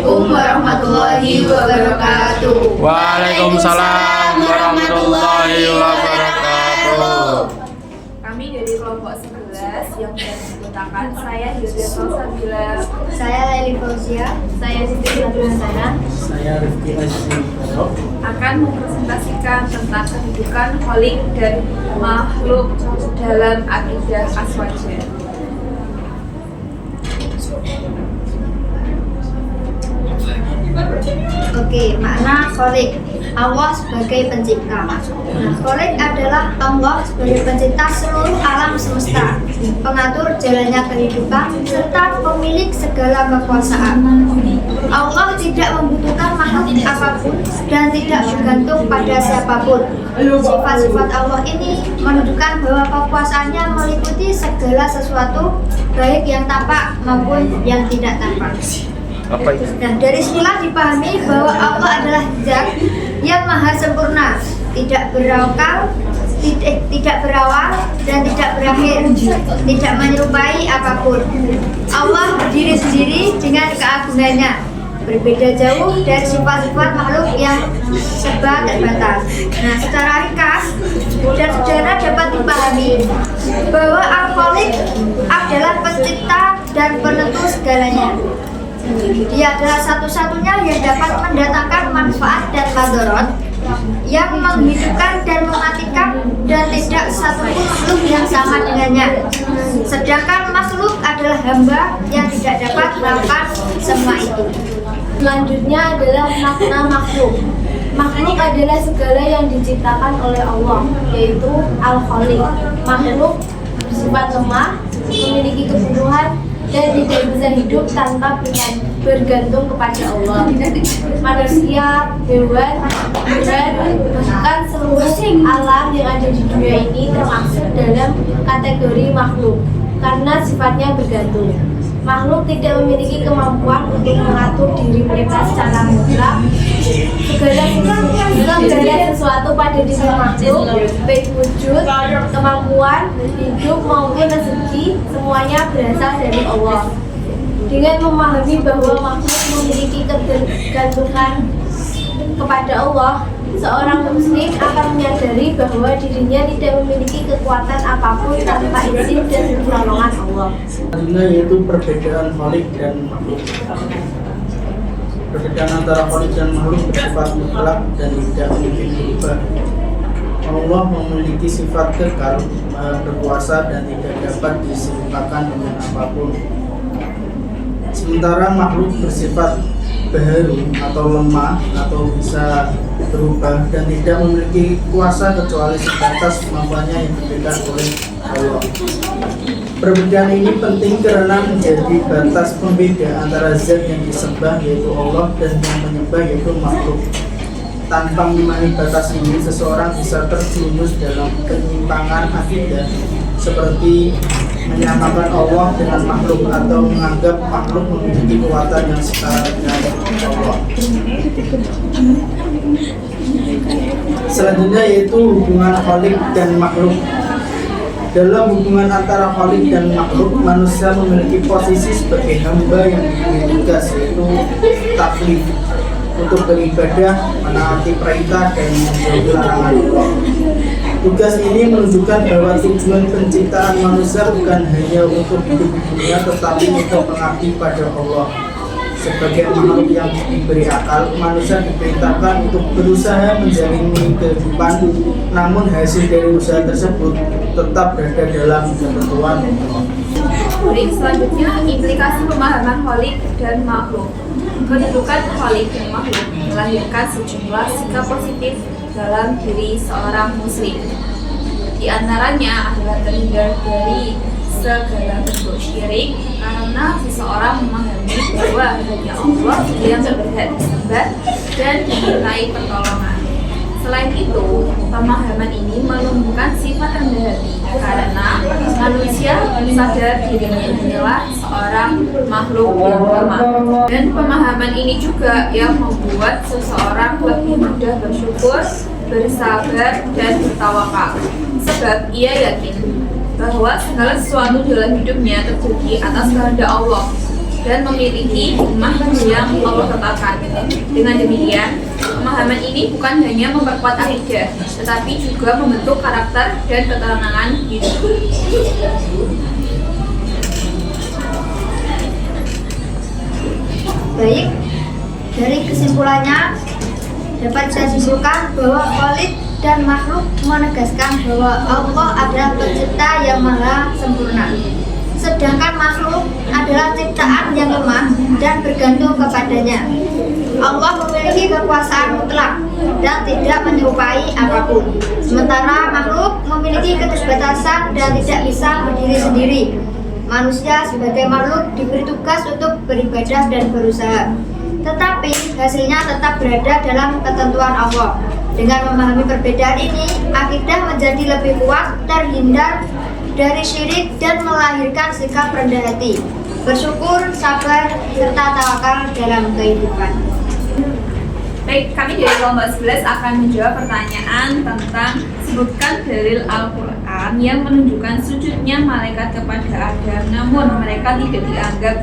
Assalamualaikum warahmatullahi wabarakatuh. Waalaikumsalam warahmatullahi wabarakatuh. Kami dari kelompok 11 yang beranggotakan saya Hilda Salsabila, Saya Leli Fauzia. saya Siti Hasanah Saya Rifki Aziz akan mempresentasikan tentang kehidupan kholik dan makhluk dalam akidah Aswaja. Oke, makna kholik. Allah sebagai pencipta. Nah, kholik adalah Allah sebagai pencipta seluruh alam semesta, pengatur jalannya kehidupan, serta pemilik segala kekuasaan. Allah tidak membutuhkan makhluk apapun dan tidak bergantung pada siapapun. Sifat-sifat Allah ini menunjukkan bahwa kekuasaannya meliputi segala sesuatu, baik yang tampak maupun yang tidak tampak. Nah, dari sinilah dipahami bahwa Allah adalah zat yang maha sempurna, tidak berakal, tidak berawal, dan tidak berakhir, tidak menyerupai apapun. Allah berdiri sendiri dengan keagungannya, berbeda jauh dari sifat-sifat makhluk yang serba terbatas. Nah, secara ringkas dan sederhana dapat dipahami bahwa Al-Khaliq adalah pencipta dan penentu segalanya. Dia adalah satu-satunya yang dapat mendatangkan manfaat dan madorot, yang menghidupkan dan mematikan, dan tidak satupun makhluk yang sama dengannya. Sedangkan makhluk adalah hamba yang tidak dapat melakukan semua itu. Selanjutnya adalah makna makhluk. Makhluk adalah segala yang diciptakan oleh Allah, yaitu Al-Khaliq. Makhluk bersifat lemah, memiliki kebutuhan, dan tidak bisa hidup tanpa bergantung kepada Allah. Manusia, hewan, dan bahkan seluruh alam yang ada di dunia ini termasuk dalam kategori makhluk karena sifatnya bergantung. Makhluk tidak memiliki kemampuan untuk mengatur diri mereka secara mutlak. Segala sesuatu pada diri makhluk, baik wujud, kemampuan, hidup maupun rezeki, semuanya berasal dari Allah. Dengan memahami bahwa makhluk memiliki ketergantungan kepada Allah, seorang muslim akan menyadari bahwa dirinya tidak memiliki kekuatan apapun tanpa izin dan pertolongan Allah. Selanjutnya yaitu perbedaan Khalik dan makhluk. Perbedaan antara Khalik dan makhluk bersifat mutlak dan tidak mungkin berubah. Allah memiliki sifat kekal, maha berkuasa, dan tidak dapat diserupakan dengan apapun. Sementara makhluk bersifat baharu atau lemah atau bisa berubah dan tidak memiliki kuasa kecuali sebatas kemampuannya yang diberikan oleh Allah. Perbedaan ini penting karena menjadi batas pembeda antara zat yang disembah yaitu Allah dan yang menyembah yaitu makhluk. Tanpa memahami batas ini, seseorang bisa terjerumus dalam penyimpangan akidah seperti menyamakan Allah dengan makhluk atau menganggap makhluk memiliki kekuatan yang setara dengan Allah. Selanjutnya yaitu hubungan Khalik dan makhluk. Dalam hubungan antara Khalik dan makhluk, manusia memiliki posisi sebagai hamba yang diberi tugas yaitu taklif untuk beribadah, menaati perintah dan menjauhi larangan Allah. Tugas ini menunjukkan bahwa tujuan penciptaan manusia bukan hanya untuk hidup di dunia, tetapi untuk mengabdi pada Allah. Sebagai makhluk yang diberi akal, manusia diperintahkan untuk berusaha menjalani kehidupan, namun hasil dari usaha tersebut tetap berada dalam ketentuan Allah. Baik, selanjutnya implikasi pemahaman kholik dan makhluk. Kedudukan kholik dan makhluk melahirkan sejumlah sikap positif dalam diri seorang muslim. Di antaranya adalah terhindar dari segala bentuk syirik karena seseorang memahami bahwa hanya Allah yang berhak disembah dan dimintai pertolongan. Selain itu, pemahaman ini menumbuhkan sifat rendah hati karena manusia sadar dirinya hanyalah seorang makhluk yang lemah. Dan pemahaman ini juga yang membuat seseorang lebih mudah bersyukur, bersabar, dan bertawakal. Sebab ia yakin bahwa segala sesuatu dalam hidupnya terjadi atas kehendak Allah. dan memiliki hikmah yang Allah tetapkan. Dengan demikian, pemahaman ini bukan hanya memperkuat akidah, tetapi juga membentuk karakter dan ketenangan hidup. Baik, dari kesimpulannya dapat saya simpulkan bahwa Khalik dan makhluk menegaskan bahwa Allah adalah pencipta yang maha sempurna. Sedangkan makhluk adalah ciptaan yang lemah dan bergantung kepadanya. Allah memiliki kekuasaan mutlak dan tidak menyerupai apapun. Sementara makhluk memiliki keterbatasan dan tidak bisa berdiri sendiri. Manusia sebagai makhluk diberi tugas untuk beribadah dan berusaha, tetapi hasilnya tetap berada dalam ketentuan Allah. Dengan memahami perbedaan ini, akidah menjadi lebih kuat, terhindar dari syirik dan melahirkan sikap rendah hati, bersyukur, sabar, serta tawakal dalam kehidupan. Baik, kami dari kelompok 11 akan menjawab pertanyaan tentang sebutkan dalil Al-Quran yang menunjukkan sujudnya malaikat kepada Adam, namun mereka tidak dianggap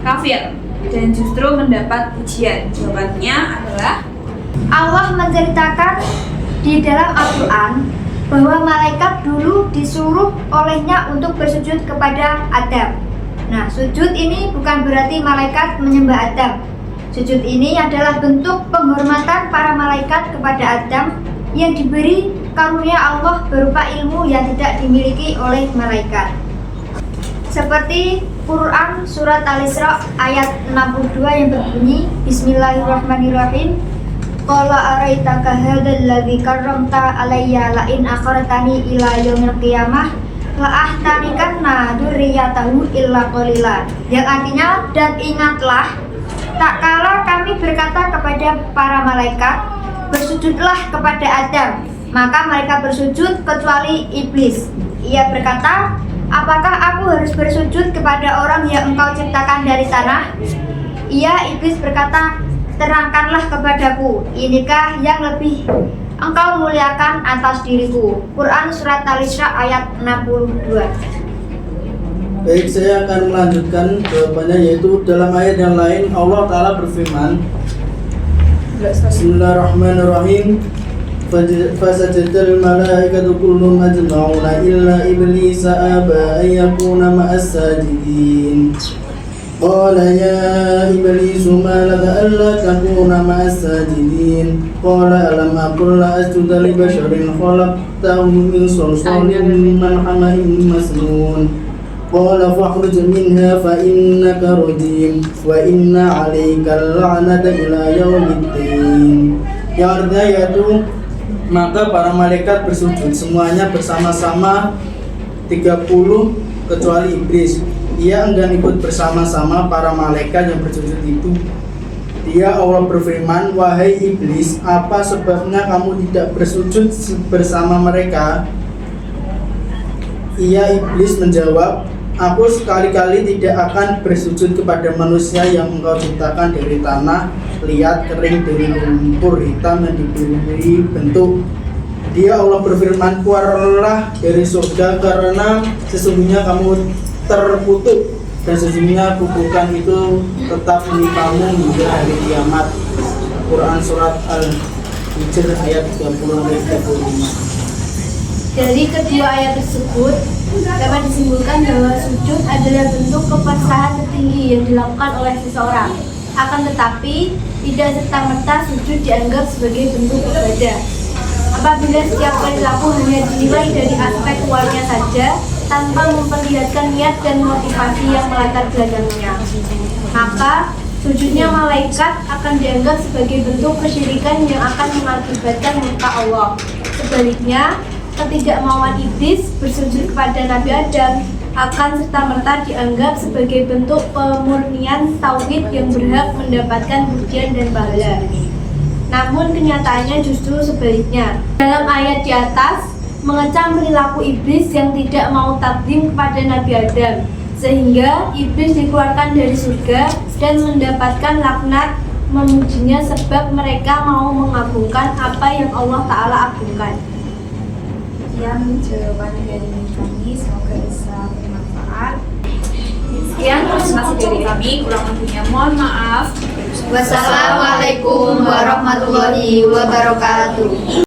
kafir dan justru mendapat pujian. Jawabannya adalah Allah menceritakan di dalam Al-Quran bahwa malaikat dulu disuruh olehnya untuk bersujud kepada Adam. Nah, sujud ini bukan berarti malaikat menyembah Adam. Sujud ini adalah bentuk penghormatan para malaikat kepada Adam yang diberi karunia Allah berupa ilmu yang tidak dimiliki oleh malaikat. Seperti Quran Surat Al-Isra ayat 62 yang berbunyi, Bismillahirrahmanirrahim, Qala araitaka hadzal ladzi karramta alayya la in akhartani ila yaumil qiyamah la ahtanikanna dzurriyyatahu illa qalila. Yang artinya, dan ingatlah tak kala kami berkata kepada para malaikat, bersujudlah kepada Adam, maka mereka bersujud kecuali iblis. Ia berkata, apakah aku harus bersujud kepada orang yang engkau ciptakan dari tanah? Ia, iblis, berkata, terangkanlah kepadaku, inikah yang lebih engkau muliakan atas diriku. Quran Surat Al-Isra ayat 62. Baik, saya akan melanjutkan jawabannya, yaitu dalam ayat yang lain Allah Ta'ala berfirman, Bismillahirrahmanirrahim, Fasajadal malaikatu kullum ajma'una illa iblisa aba an yakuna ma'as sajidin. Qala ya iblis ma laka alla takuna ma'as sajidin. Qala alam aqul la asjuda li basharin khalaqtahu min salsalin min hama'in masnun. Qala fakhruj minha fa innaka rajim wa inna 'alaikal la'nata ila yaumiddin. Yang artinya yaitu, maka para malaikat bersujud semuanya bersama-sama 30 kecuali iblis. Ia enggan ikut bersama-sama para malaikat yang bersujud itu. Dia, Allah berfirman, wahai iblis, apa sebabnya kamu tidak bersujud bersama mereka? Ia, iblis, menjawab, aku sekali-kali tidak akan bersujud kepada manusia yang engkau ciptakan dari tanah liat kering, dari lumpur hitam yang diberi bentuk. Dia, Allah berfirman, keluarlah dari surga karena sesungguhnya kamu terkutuk dan sesungguhnya kutukan itu tetap menimpamu hingga hari kiamat. Quran Surat Al-Hijr ayat 30-35. Dari kedua ayat tersebut dapat disimpulkan bahwa sujud adalah bentuk kepasahan tertinggi yang dilakukan oleh seseorang. Akan tetapi, tidak serta-merta sujud dianggap sebagai bentuk ibadah. Apabila setiap perilaku hanya dinilai dari aspek luarnya saja, tanpa memperlihatkan niat dan motivasi yang melatar belakangnya, maka sujudnya malaikat akan dianggap sebagai bentuk kesyirikan yang akan mengakibatkan murka Allah. Sebaliknya, ketidakmauan iblis bersujud kepada Nabi Adam akan serta-merta dianggap sebagai bentuk pemurnian tauhid yang berhak mendapatkan pujian dan pahala. Namun kenyataannya justru sebaliknya. Dalam ayat di atas mengecam perilaku iblis yang tidak mau takdim kepada Nabi Adam, sehingga iblis dikeluarkan dari surga dan mendapatkan laknat memujinya sebab mereka mau mengagungkan apa yang Allah Ta'ala agungkan. Sekian jawaban dari kami, semoga bisa bermanfaat. Sekian presentasi dari kami, kurang lebihnya mohon maaf. Wassalamualaikum warahmatullahi wabarakatuh.